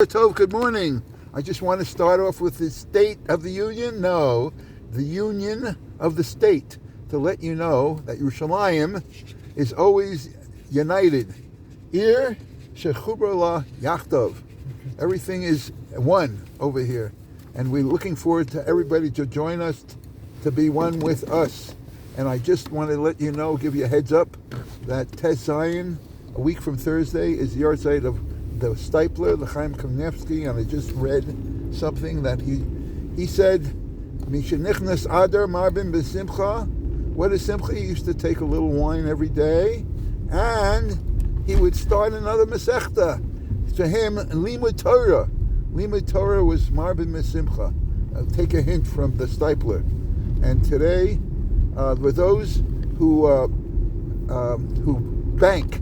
Tov, good morning. I just want to start off with the State of the Union. No, the Union of the State, to let you know that Yerushalayim is always united. Ir shechubra la yachtov. Everything is one over here, and we're looking forward to everybody to join us, to be one with us. And I just want to let you know, give you a heads up, that Tes Zion, a week from Thursday, is the yahrzeit of the Stipler, the Chaim Kanievsky, and I just read something that he said, Mishenichnas Adar Marbin B'Simcha. What is Simcha? He used to take a little wine every day, and he would start another Masechta. To him, Limud Torah. Limud Torah was Marbin B'Simcha. Take a hint from the Stipler. And today, for those who bank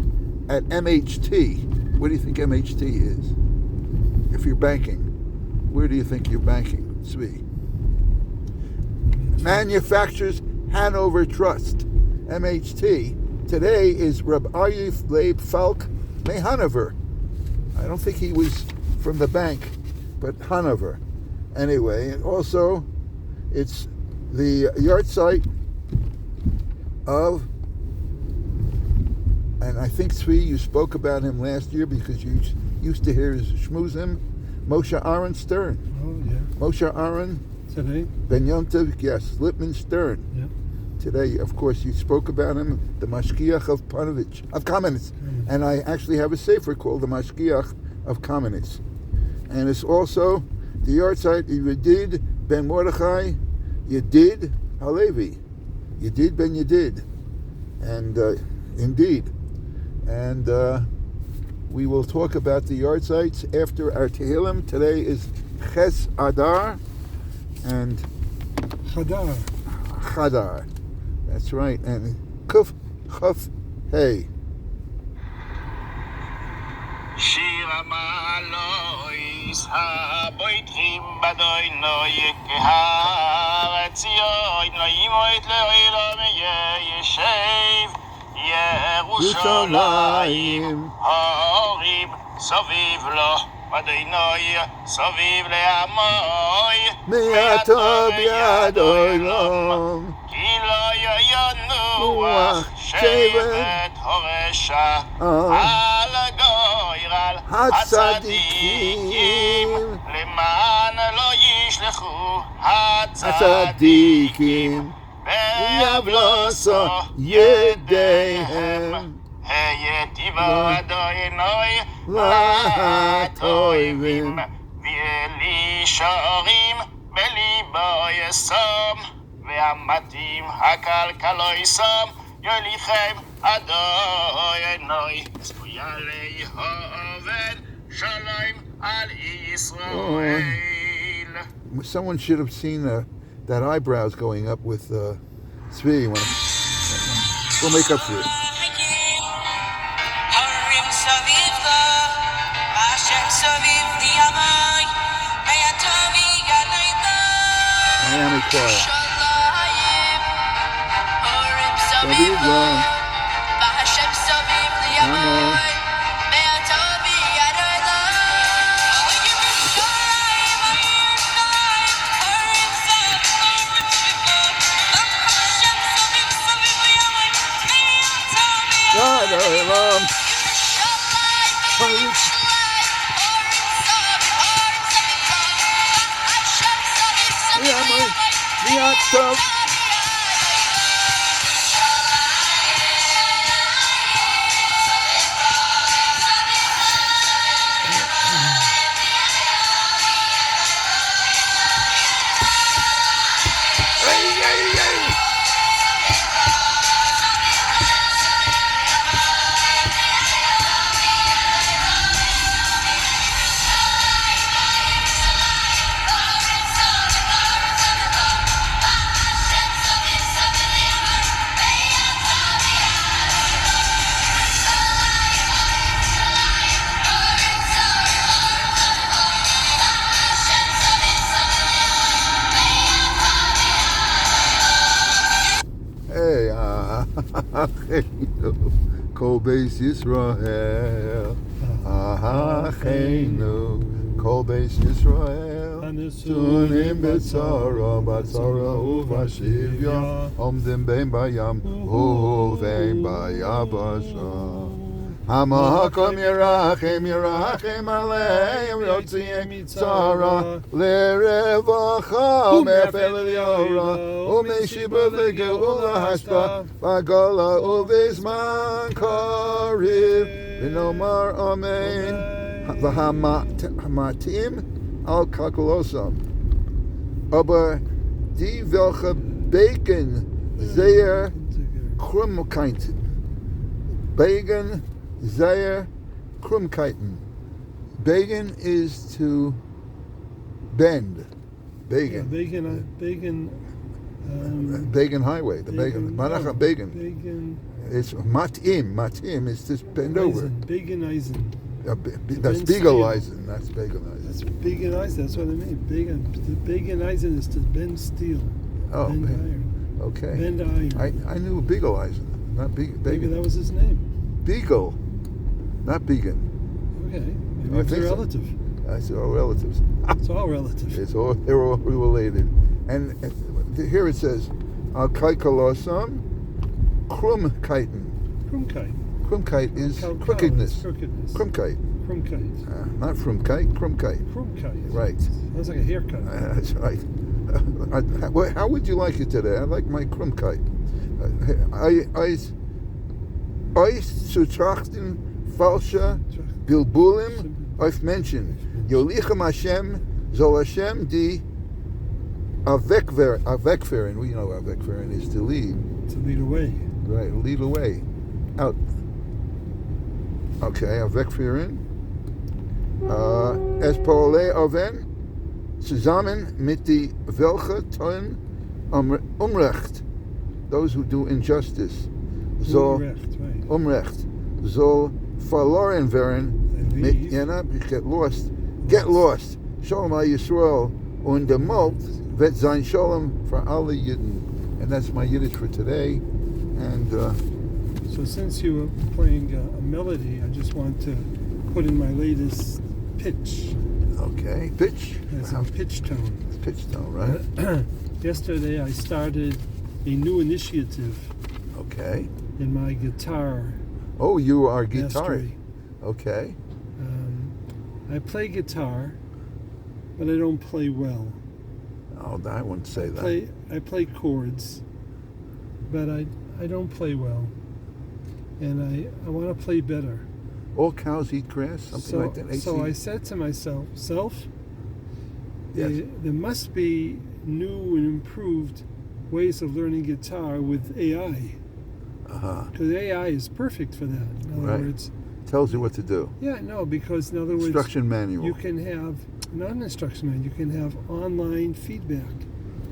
at MHT, what do you think MHT is? If you're banking, where do you think you're banking? Tzvi. Manufacturers Hanover Trust, MHT. Today is Reb Arif Leib Falk May Hanover. I don't think he was from the bank, but Hanover. Anyway, and also it's the yahrzeit of, and I think, Tzvi, you spoke about him last year because you used to hear his shmuzim, Moshe Aaron Stern. Oh, yeah. Moshe Aaron. Today? Ben Yom Tov, yes, Lipman Stern. Yeah. Today, of course, you spoke about him, the Mashgiach of Kamenetz. And I actually have a sefer called the Mashgiach of Kamenetz. And it's also the yahrzeit Yedid Ben Mordechai, Yedid Halevi. Yedid Ben Yedid. And indeed. And we will talk about the yahrzeits after our Tehillim. Today is Ches Adar and Chadar. That's right. And Kuf Chaf Hey. שיר המעלויס הבויתרים בדוינוי כהר ציון לא ימות לעולם ישב ירושלים הורים סביב לו בדוינוי סביב לעמוי מעטו ביד עולם כי לא ינוח שבט הרשע על הגויר על הצדיקים למען לא ישלחו הצדיקים ויבלוסו ידיהם היטיבו אדוני לטובים ואלישרים בליבו ישום והמתים הכלכלו ישום יוליכם אדוני צפויה ליהובן שלום על ישראל. Someone should have seen that eyebrows going up with Tzvi. We'll make up for it. Miami Choir. Kol Beis Yisrael, Achenu, Kol Beis Yisrael Tunim Betzara Uvashivya Omdim Bein Bayam Uvein Bayabasha Hamakom Yerachem Aleim Yotziim Tzara Lerevacha Mefel Eliora Umeshiba V'Geula Hashpa V'Gola Uvizman Kariv V'Nomar Amen V'Hamatim Al Kakulosam Aber die welche Bacon Zeer Krumkeiten Bacon Zayer Krumkeiten. Bacon is to bend. Bacon. Yeah, Bacon highway. The bacon. Manacha bacon. Bacon. It's matim. Matim is to bend over. Baconising. That's beagleizing. That's baconising. That's baconising. That's what I mean. Baconising is to bend steel. Oh, bend iron. Okay. Bend iron. I knew beagleizing, not bacon. Maybe that was his name. Beagle, not vegan. Okay. I Maybe it's think a so. relative. That's all relatives. It's all relative. They're all related. And here it says, Al Kaikalosam Krumkeiten. Krumkeit. Krumkeit is Cow- crookedness. Crookedness. Krumkeit. Krumkeit. Not frumkeit, Krumkeit. Krumkeit. Right. Sounds like a haircut. That's right. How would you like it today? I like my Krumkeit. Eis zu trachten falsche Bilbulim auf Menschen. Yolichem Hashem, soll Hashem die Avekferen. We know Avekferen is to lead. To lead away. Right, lead away. Out. Okay, Avekferen. Es Paule Oven, zusammen mit die welche tun Umrecht. Those who do injustice. Soll Umrecht soll verloren werden mit jener get lost Shalom al Yisrael und der Malt wird sein Shalom für alle Yidden. And that's my Yiddish for today. And so since you were playing a melody, I just want to put in my latest pitch. okay, pitch. It's a pitch tone. Pitch tone, right? Yesterday I started a new initiative Okay. in my guitar Oh, you are guitar. mastery. Okay. I play guitar, but I don't play well. Oh, I wouldn't say that. I play chords, but I don't play well, and I want to play better. All cows eat grass, something like that. So I said to myself, Yes. there must be new and improved ways of learning guitar with AI. Because AI is perfect for that. In other Right. words, Tells you what to do. yeah, no, because in other words, Instruction manual. you can have not an instruction manual. You can have online feedback.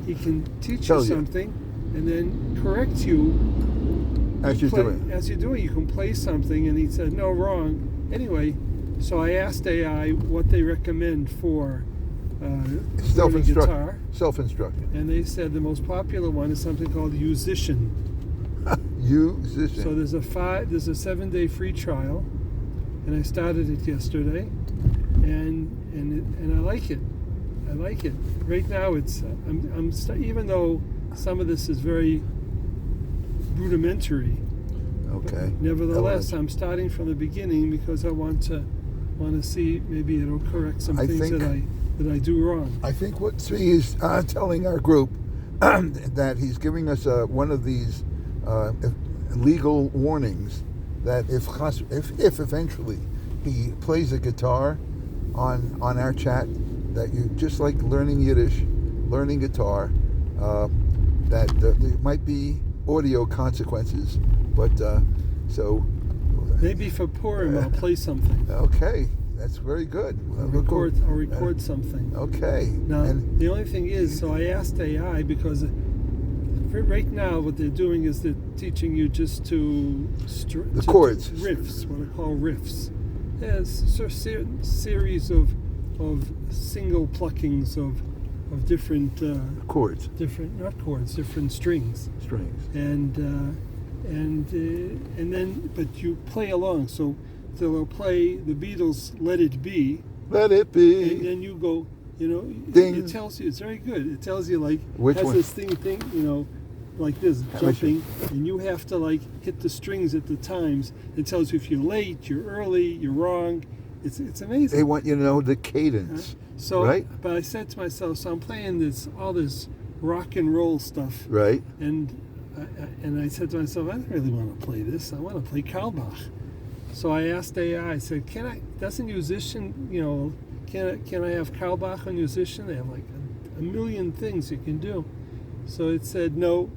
He can teach Tell you you. something and then correct you As you're doing. As you're doing, you can play something, and he said, no, wrong. Anyway, so I asked AI what they recommend for learning guitar, Self-instruction. and they said the most popular one is something called Musician. Musician. So there's a 7-day free trial, and I started it yesterday, and I like it. I like it. Right now, it's even though some of this is very rudimentary. Okay. Nevertheless, I'm starting from the beginning because I want to see maybe it'll correct some things that I do wrong. I think what Tzvi is telling our group that he's giving us one of these legal warnings that if eventually he plays a guitar on our chat, that you just like learning Yiddish, learning guitar, that there might be audio consequences, but so maybe for Purim I'll play something. Okay, that's very good. I'll record something. Okay. Now the only thing is, so I asked AI because right now what they're doing is they're teaching you just to chords, riffs, what I call riffs. There's a series of single pluckings of different chords, different strings, and then but you play along. So they'll play the Beatles' "Let It Be," Let it and be. then you go, Ding. it tells you, it's very good. It tells you like, Which has one? this thing, like this, jumping, and you have to like hit the strings at the times. It tells you if you're late, you're early, you're wrong. It's amazing. They want you to know the cadence, So, right? but I said to myself, so I'm playing all this rock and roll stuff, Right. and I said to myself, I don't really want to play this. I want to play Kalbach. So I asked AI. I said, doesn't musician, can I have Kalbach on musician? They have like a million things you can do. So it said no.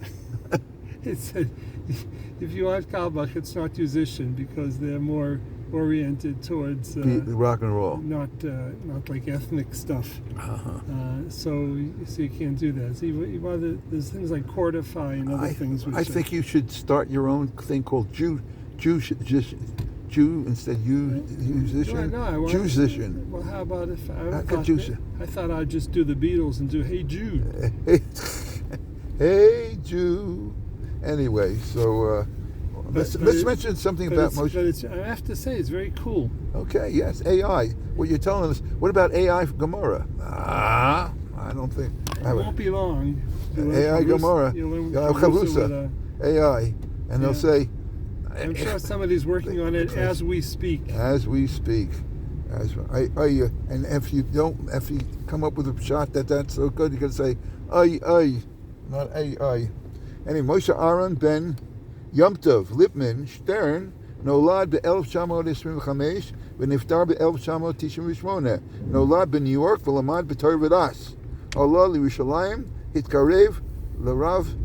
It said, if you want Kalbach, it's not musician because they're more oriented towards Rock and roll. not like ethnic stuff. So you can't do that. So there's things like Cordify and other things. I think you should start your own thing called Jew instead musician. Jewsician. Well, how about if I thought I'd just do the Beatles and do Hey Jude. Hey Jew. Anyway, so let's mention something about Moshe. But I have to say, it's very cool. Okay, yes, AI. What you're telling us. What about AI for Gemara? I don't think. It won't be long. AI Gemara. Chavrusa. AI. And they'll say. I'm sure somebody's working on it as we speak. As we speak. And if you come up with a shot that's so good, you can say, ay, not ay. Anyway, Moshe Aaron ben Yom Tov Lipman Stern נולד ב-1925 ונפטר ב-1998. נולד בניו יורק ולמד בתור ודס. עלה לירושלים, התקרב לרב.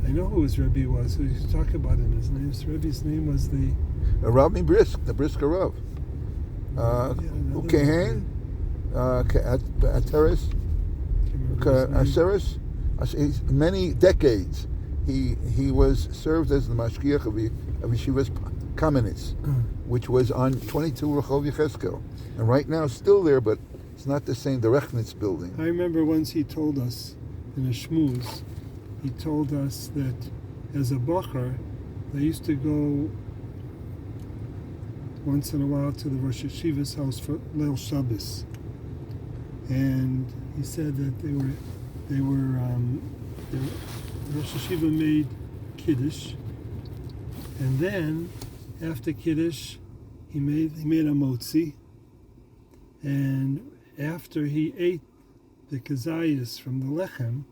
I know who his Rebbe was. So you talk about him. His Rebbe's name was the Rav Brisk, the Brisk Rav. Ukehen, Ateris, Aseris. Many decades he was served as the mashgiach of Yeshivas Kamenetz, which was on 22 Rehov Yecheskel, and right now still there, but it's not the same. The Rechnitz building. I remember once he told us in a shmooze. He told us that as a bocher, they used to go once in a while to the Rosh Yeshiva's house for Leil Shabbos, and he said that the Rosh Yeshiva made Kiddush, and then after Kiddush, he made a motzi, and after he ate the kazayas from the lechem.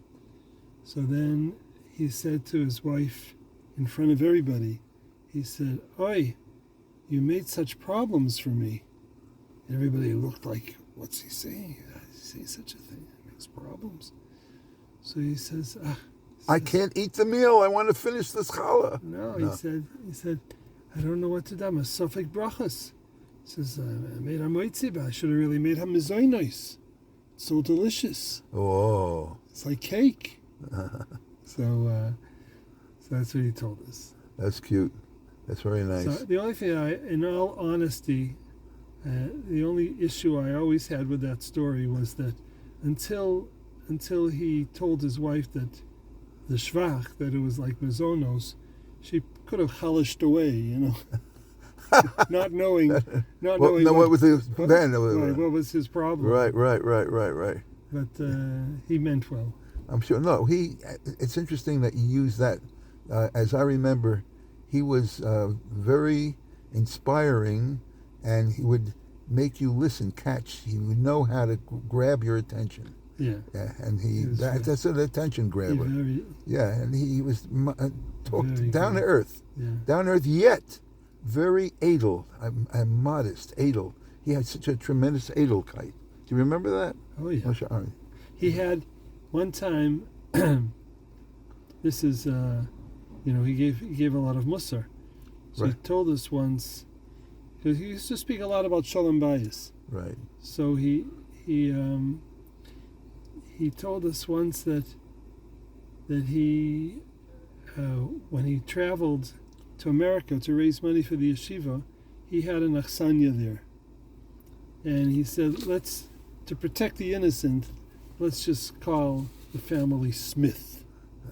So then he said to his wife in front of everybody, he said, "Oi, you made such problems for me." Everybody looked like, what's he saying? Does he say such a thing? It makes problems. So he says, I can't eat the meal. I want to finish this challah. No, he said, I don't know what to do. I'm a Sofek Brachas. He says, I made a moitzi, but I should have really made a mizoinos. It's so delicious. Oh. It's like cake. So that's what he told us. That's cute. That's very nice. So the only thing in all honesty, the only issue I always had with that story was that until he told his wife that the shvach, that it was like mazonos, she could have chalished away, not knowing what was his problem. Right. But he meant well. I'm sure. No, it's interesting that you use that. As I remember, he was very inspiring, and he would make you listen, catch. He would know how to grab your attention. Yeah. And that's an attention grabber. And he was down to earth. Yeah. Down to earth, yet very edel and modest, edel. He had such a tremendous edelkeit. Do you remember that? Oh, yeah. He had one time, this is, he gave a lot of musar. So right. He told us once, because he used to speak a lot about shalom bayis. Right. So he told us once that he, when he traveled to America to raise money for the yeshiva, he had an achsanya there. And he said, to protect the innocent, let's just call the family Smith.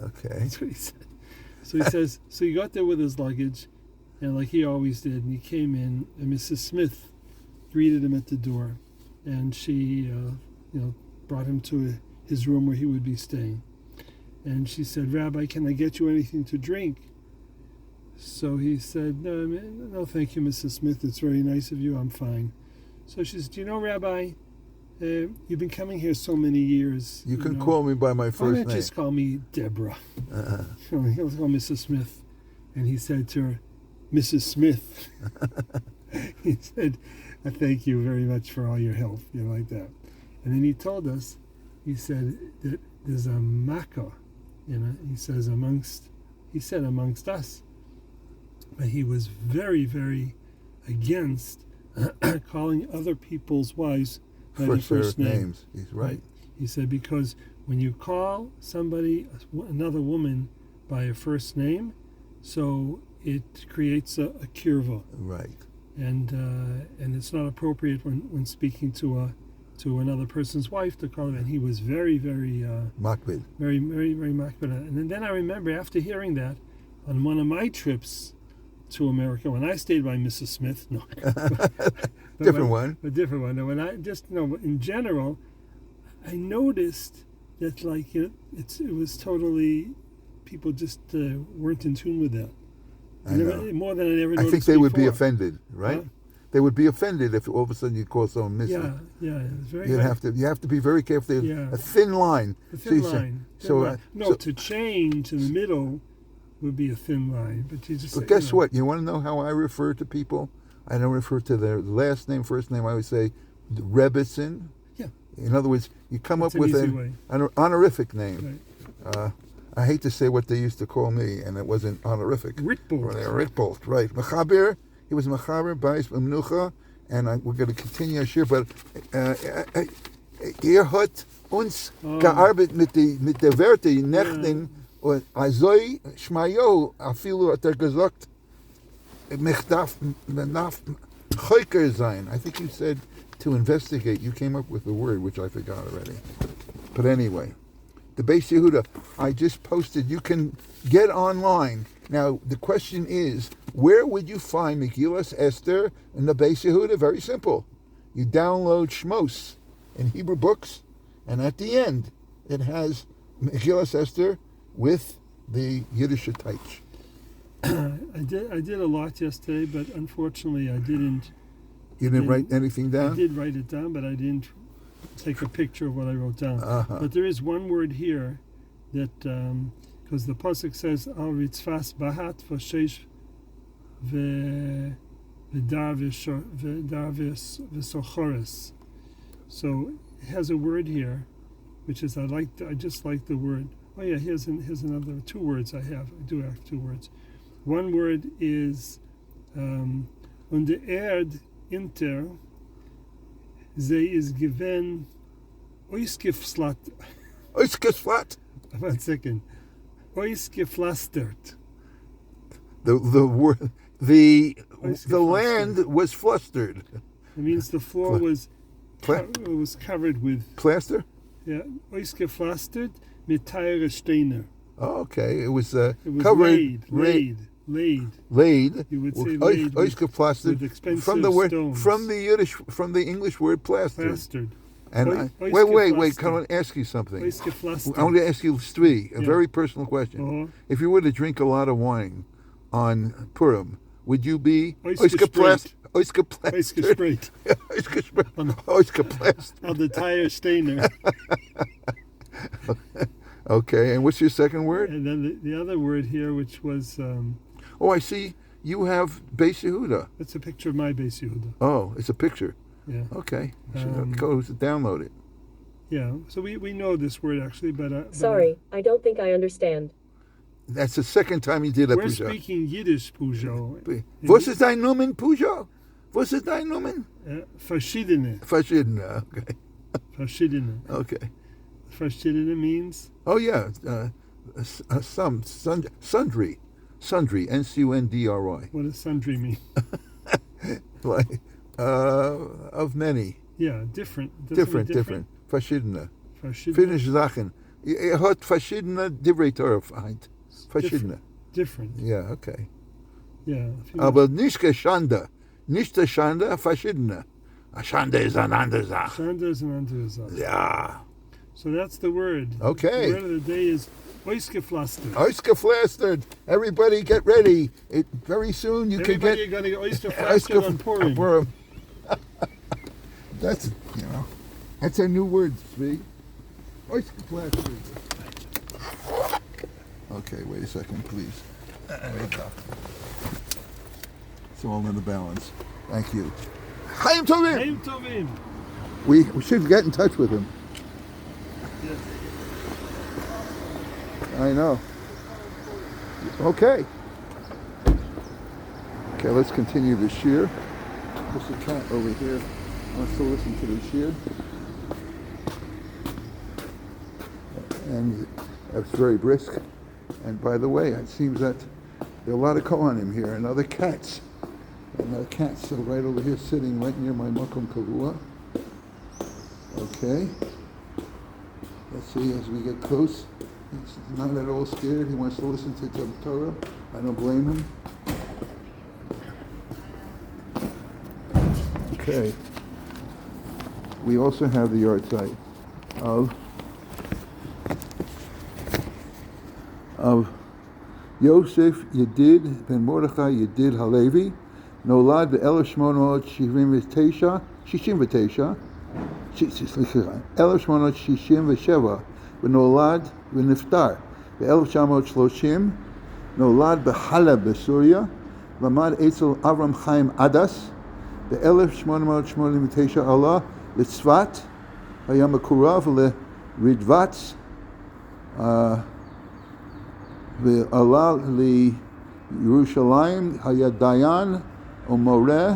Okay. That's what he said. So he says, so he got there with his luggage, and like he always did, and he came in, and Mrs. Smith greeted him at the door, and she, brought him to his room where he would be staying. And she said, "Rabbi, can I get you anything to drink?" So he said, "No, thank you, Mrs. Smith. It's very nice of you. I'm fine." So she said, "Do you know, Rabbi, you've been coming here so many years. You can call me by my Why first not name. just call me Deborah?" He'll call Mrs. Smith. And he said to her, "Mrs. Smith." He said, "Thank you very much for all your help," like that. And then he told us, he said that there's a makkah, he said amongst us. But he was very, very against calling other people's wives by their first names. He's right. He said, because when you call somebody, another woman, by a first name, so it creates a kirva. Right. And it's not appropriate when speaking to another person's wife to call her. And he was very, very Makbid. very, very, very makbid. And then I remember after hearing that, on one of my trips to America, when I stayed by Mrs. Smith, Different one. A different one. No, when I just in general, I noticed that it was totally, people just weren't in tune with that. More than I ever noticed. I think they would be before. offended, right? They would be offended if all of a sudden you call someone Mrs. Yeah, it's very. You have to be very careful. Yeah. A thin line. A thin line. So to change in the middle would be a thin line, but you just. But guess what? You want to know how I refer to people? I don't refer to their last name, first name. I always say Rebbitzin. Yeah. In other words, you come That's up with an honorific name. Right. I hate to say what they used to call me, and it wasn't honorific. Ritbolt. Ritbolt, right. Mechaber, he was Mechaber, Bais, Menucha, and we're going to continue our shir, but hat uns gearbeitet mit der Werte, Nächten, und azoi Shmayo, afilu hat gesagt, mich darf Choiker sein. I think you said to investigate. You came up with the word, which I forgot already. But anyway, the Beis Yehuda, I just posted. You can get online. Now, the question is, where would you find Megillas Esther in the Beis Yehuda? Very simple. You download Shmos in Hebrew books, and at the end, it has Megillas Esther with the Yiddish Teich. I did a lot yesterday, but unfortunately I didn't. You didn't write anything down? I did write it down, but I didn't take a picture of what I wrote down. Uh-huh. But there is one word here that, because the pasuk says, "Al ritzvas bahat v'sheish v'darvis v'sochores." So it has a word here, which is I just like the word. Oh yeah, here's another two words I have. I do have two words. One word is on the Erd inter, ze is given oisgeflat. Oisgeflat? 1 second. Oisgeflastert. The land was flustered. It means the floor was covered with plaster. Yeah, oisgeflastert mit teure Steine. Oh, okay, it was covered. Laid. You would say laid with expensive from the word stones. from the English word plastered. Plastered. And wait! Can I ask you something? I want to ask you three. A very personal question. Uh-huh. If you were to drink a lot of wine on Purim, would you be Oisgeplastered? On the tire Steiner. Okay, and what's your second word? And then the other word here, which was... I see. You have Beis Yehuda. That's a picture of my Beis Yehuda. Oh, it's a picture. Yeah. Okay. Go download it. Yeah. So we know this word, actually, but... Sorry, I don't think I understand. That's the second time you did a We're Puja. speaking Yiddish, Pujo. Was ist dein Nomen, Pujo? Was ist dein Nomen? Verschiedene. Verschiedene, okay. Verschiedene. Okay. Verschiedene means? Oh, yeah. Sundry. Sundry, N-C-U-N-D-R-Y. What does sundry mean? Like, of many. Yeah, different. Different. Verschiedene. Verschiedene. Sachen. Hat verschiedene Divrei Torah vereint. Verschiedene. Different. Yeah, okay. Yeah. Aber nicht Schande. Nicht Schande, verschiedene. Ashande Zanandaza. Shanders and Andrezah. Yeah. So that's the word. Okay. The word of the day is oiskeflaster. Oyster flastered. Everybody get ready. Very soon you can Everybody get going to get oyster flastered on Purim. That's, that's a new word, Zvi. Oyster flastered. Okay, wait a second, please. There we go. It's all in the balance. Thank you. Chaim Tovim! Chaim Tovim. We should get in touch with him. Yes. I know. Okay. Okay, let's continue the shir. There's a cat over here wants to listen to the shir. And it's very brisk. And by the way, it seems that there are a lot of kohanim here and other cats. And the cats are right over here sitting right near my makom kavua. Okay. Let's see as we get close. He's not at all scared. He wants to listen to Torah. I don't blame him. Okay. We also have the yard site of Yosef Yedid ben Mordechai Yedid Halevi, נולד ב-1869, 1867, ונולד ונפטר ב-1930, נולד בחלב בסוריה, למד אצל אברהם חיים עדס, ב-1889 עלה לצפת, היה מקורב לרדב"ץ, ועלה לירושלים, היה דיין ומורה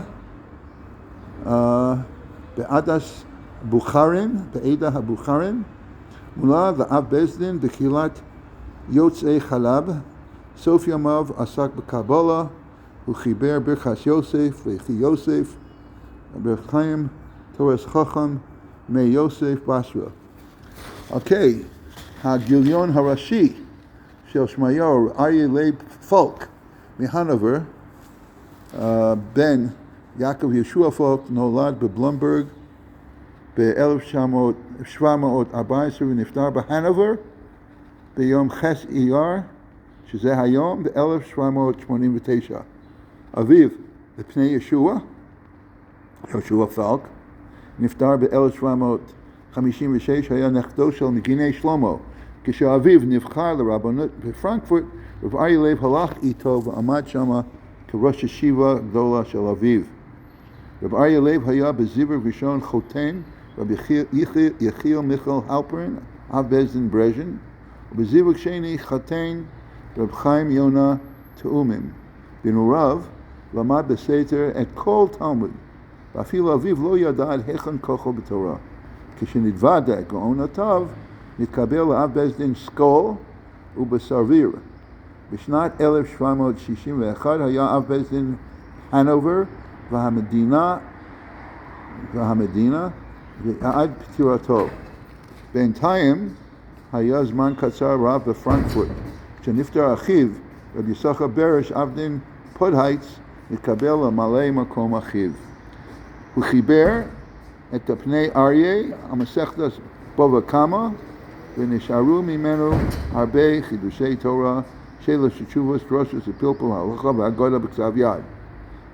בעדס בוכרים, בעדה הבוכרים, מונה לאב בית דין בקהילת יוצאי חלב. סוף ימיו עסק בקבלה, הוא חיבר ברכת יוסף וכי יוסף, ברכיים תורס חכם מיוסף בשרה. אוקיי, הגיליון הראשי של שמעיהו אריה לייב פולק מהנובר, בן יעקב ישוע פולק, נולד בבלומברג ב-1714 ונפטר בהנובר ביום חס אייר, שזה היום, ב-1789. אביו, לפני ישוע פולק, נפטר ב-1756, היה נכדו של מגיני שלמה. כשאביו נבחר לרבנות בפרנקפורט, רב אריה לייב הלך איתו ועמד שמה כראש ישיבה גדולה של אביו. רב אריה לייב היה בזיו ראשון חותן, רב יחיאל מיכל הלפרין, אב בית דין ברז'ן, ובזיו שני חתן רב חיים יונה תאומים. בנעוריו למד בסתר את כל תלמוד, ואפילו אביו לא ידע עד היכן כוחו בתורה. כשנתוודע גאונותיו, נתקבל לאב בית דין סקול ובסרביר. בשנת 1761 היה אב בית דין הנובר והמדינה ועד פטירתו. בינתיים היה זמן קצר רב בפרנקפורט. כשנפטר אחיו, רבי יששכר ברש אב דין פודהייץ, נתקבל למלא מקום אחיו. הוא חיבר את פני אריה, המסכת בבא קמא, ונשארו ממנו הרבה חידושי תורה, שאלה תשובות, דרשות ופלפל, הלכה והגדה בכתב יד.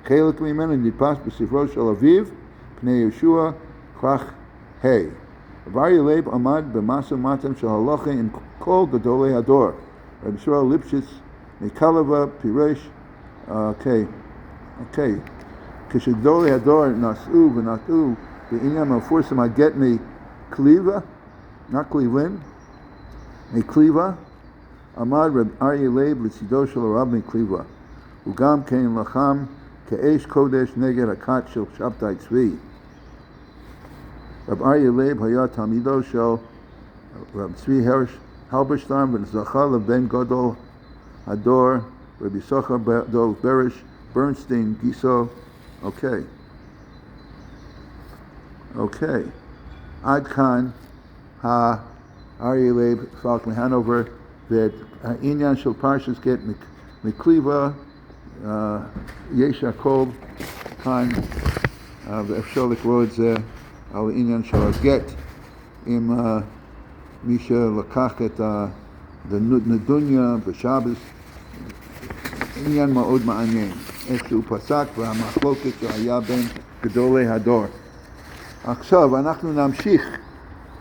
חלק ממנו נדפס בספרו של אביו, פני יהושע, כרך ה'. רב אריה לייב עמד במשא ומתן של הלכה עם כל גדולי הדור. רבי ישראל ליפשיץ מקלבה פירש, כשגדולי הדור נסעו ונטעו בעניין המפורסם הגט מקליבה, not קליבלנד, מקליבה, עמד רב אריה לייב לצידו של הרב מקליבה. הוא גם כן לחם כאש קודש נגד הכת של שבתאי צבי. רב אריה לייב היה תלמידו של רב צבי הלברשטיין וזכה לבן גדול הדור, רבי יששכר דב ברש ברנסטיין גיסו. אוקיי. עד כאן אריה לייב פולק מהנובר, והעניין של פרשת גט מקליבה, יש הכל כאן ואפשר לקרוא את זה על העניין של הגט, עם מי שלקח את הנדוניה בשבס. עניין מאוד מעניין, איך שהוא פסק והמחלוקת שהיה בין גדולי הדור. עכשיו אנחנו נמשיך,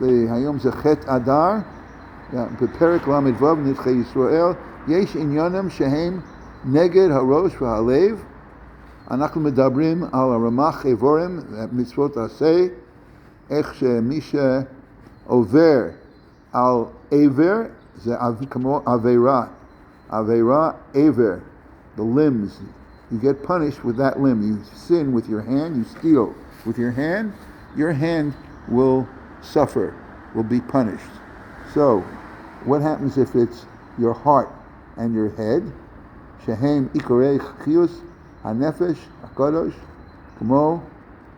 היום זה חטא אדר, בפרק ל"ו נדחי ישראל. יש עניינים שהם נגד הראש והלב. אנחנו מדברים על הרמ"ח איבורים, מצוות עשה, איך שמי שעובר על עבר, זה כמו עבירה. עבירה, עבר, the limbs. You get punished with that limb. You sin with your hand, you steal with your hand will suffer, will be punished. So, what happens if it's your heart and your head? Shehem ikarei chiyus hanefesh hakadosh kamo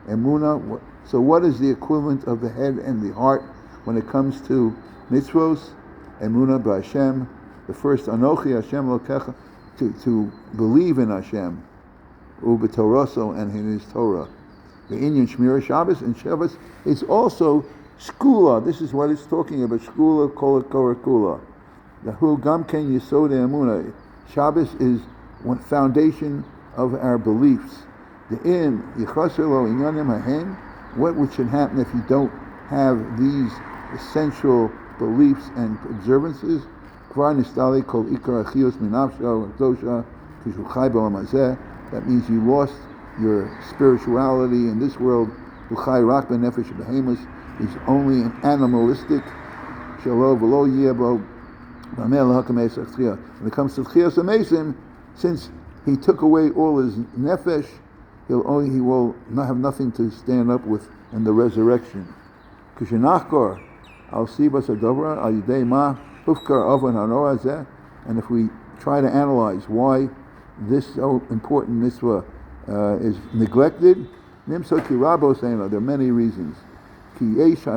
emuna. So, what is the equivalent of the head and the heart when it comes to mitzvos? Emuna b'Hashem. The first Anochi Hashem Lokecha, to believe in Hashem, Ubetoroso, and in His Torah. The Inyan Shmira Shabbos, and Shabbos is also Shkula. This is what it's talking about. Shkula Kol Kula. The Hu Gamken Yesod Emunah. Shabbos is one foundation of our beliefs. The In Yichaser Lo Inyanim Hahen. What should happen if you don't have these essential beliefs and observances? That means you lost your spirituality in this world. He's only an animalistic. When it comes to Tchias HaMesim, since he took away all his nefesh, he will not have nothing to stand up with in the resurrection. And if we try to analyze why this so important mitzvah is neglected, there are many reasons. He says,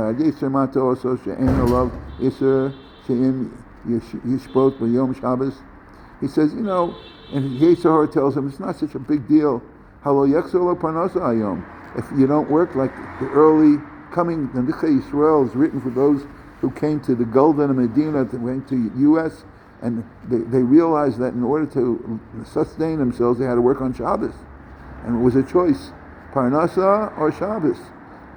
and Yeshua tells him it's not such a big deal. If you don't work, like the early coming, the Nidchei Israel is written for those who came to the Golden Medina, that went to U.S., and they realized that in order to sustain themselves, they had to work on Shabbos. And it was a choice, Parnasa or Shabbos.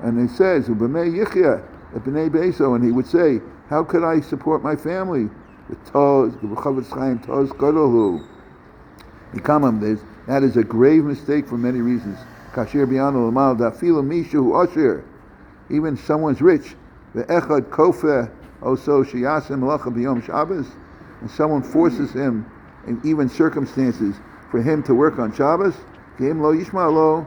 And he says, Ubamei Yichya, B'nei Beiso, and he would say, how could I support my family? The Toz, the Chavetz Chaim Toz Gadolu. That is a grave mistake for many reasons. Kasher Biano Lamal, Dafilu Mishu Asher. Even someone's rich, the echad kofeh also shiyasim malacha b'yom Shabbos, and someone forces him, in even circumstances, for him to work on Shabbos. V'im lo yishma lo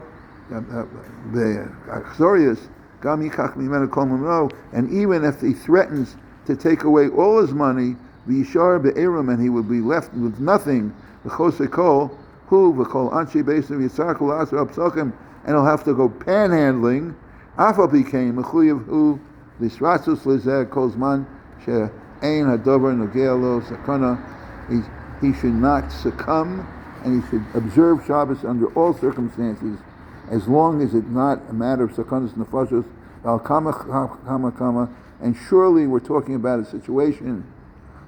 the achzorius gam yikach mimenu kol mamro, and even if he threatens to take away all his money, v'yishar be'erim, and he will be left with nothing. V'chosei kol hu v'kol anshi beisim yitzar kol asar apsochim, and he'll have to go panhandling. Afal became mechuyev hu l'sratzus lezeh kol zman she'ein hadover nogea lo sakana. He should not succumb, and he should observe Shabbos under all circumstances, as long as it's not a matter of sakanas nefashos al kama. And surely we're talking about a situation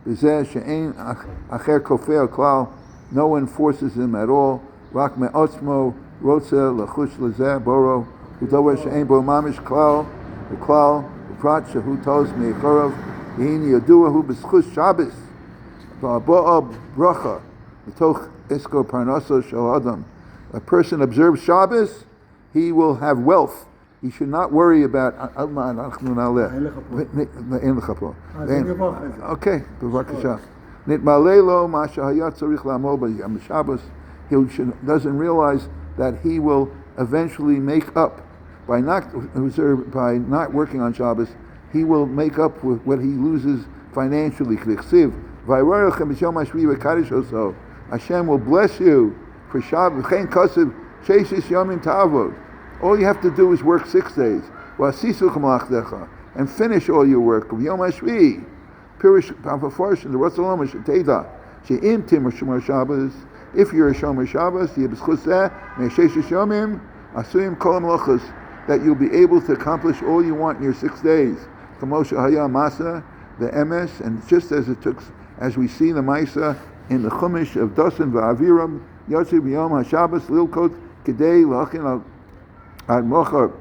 lezeh she'ein acher kofeh klal. No one forces him at all. Rak me'otzmo rotze lechush lezeh boro. Udover she'ein bo mamish klal uklal uprat shehu tos meichorav yehin yodua hu b'schus Shabbos v'abo'a bracha mitoch esko parnaso shel adam. A person observes Shabbos, he will have wealth. He should not worry about. Okay, b'vakasha. Nitmalelo ma shehaya tzarich la'amod b'yom Shabbos. He doesn't realize that he will eventually make up by not working on Shabbos. He will make up with what he loses financially. Hashem will bless you for Shabbos. All you have to do is work 6 days. And finish all your work. If you're a Shomer Shabbos, Asuyim kol melachos, that you'll be able to accomplish all you want in your 6 days. Kamosha haya masa, the emes, and just as it took, as we see the Maisa in the Chumash of Dosan v'Aviram, Yotzi b'yom HaShabbos lilkot kedei lachin al mocha.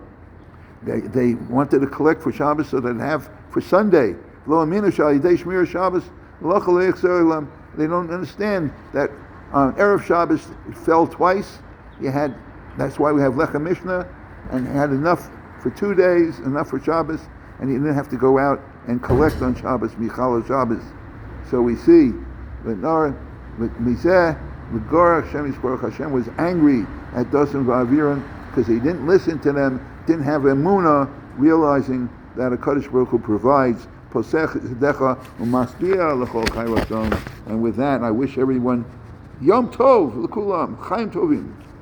They wanted to collect for Shabbos so they'd have for Sunday. Lo aminu sh'alidei shmir Shabbos l'chol leichzer elam. They don't understand that on Erev Shabbos it fell twice. That's why we have Lechem Mishnah, and had enough for 2 days, enough for Shabbos, and you didn't have to go out and collect on Shabbos, Michal Shabbos. So we see that Hashem was angry at Dosan v'Aviran because he didn't listen to them, didn't have emunah, realizing that a Kadosh Baruch Hu provides. And with that, I wish everyone Yom Tov, l'kulam, Chaim Tovim.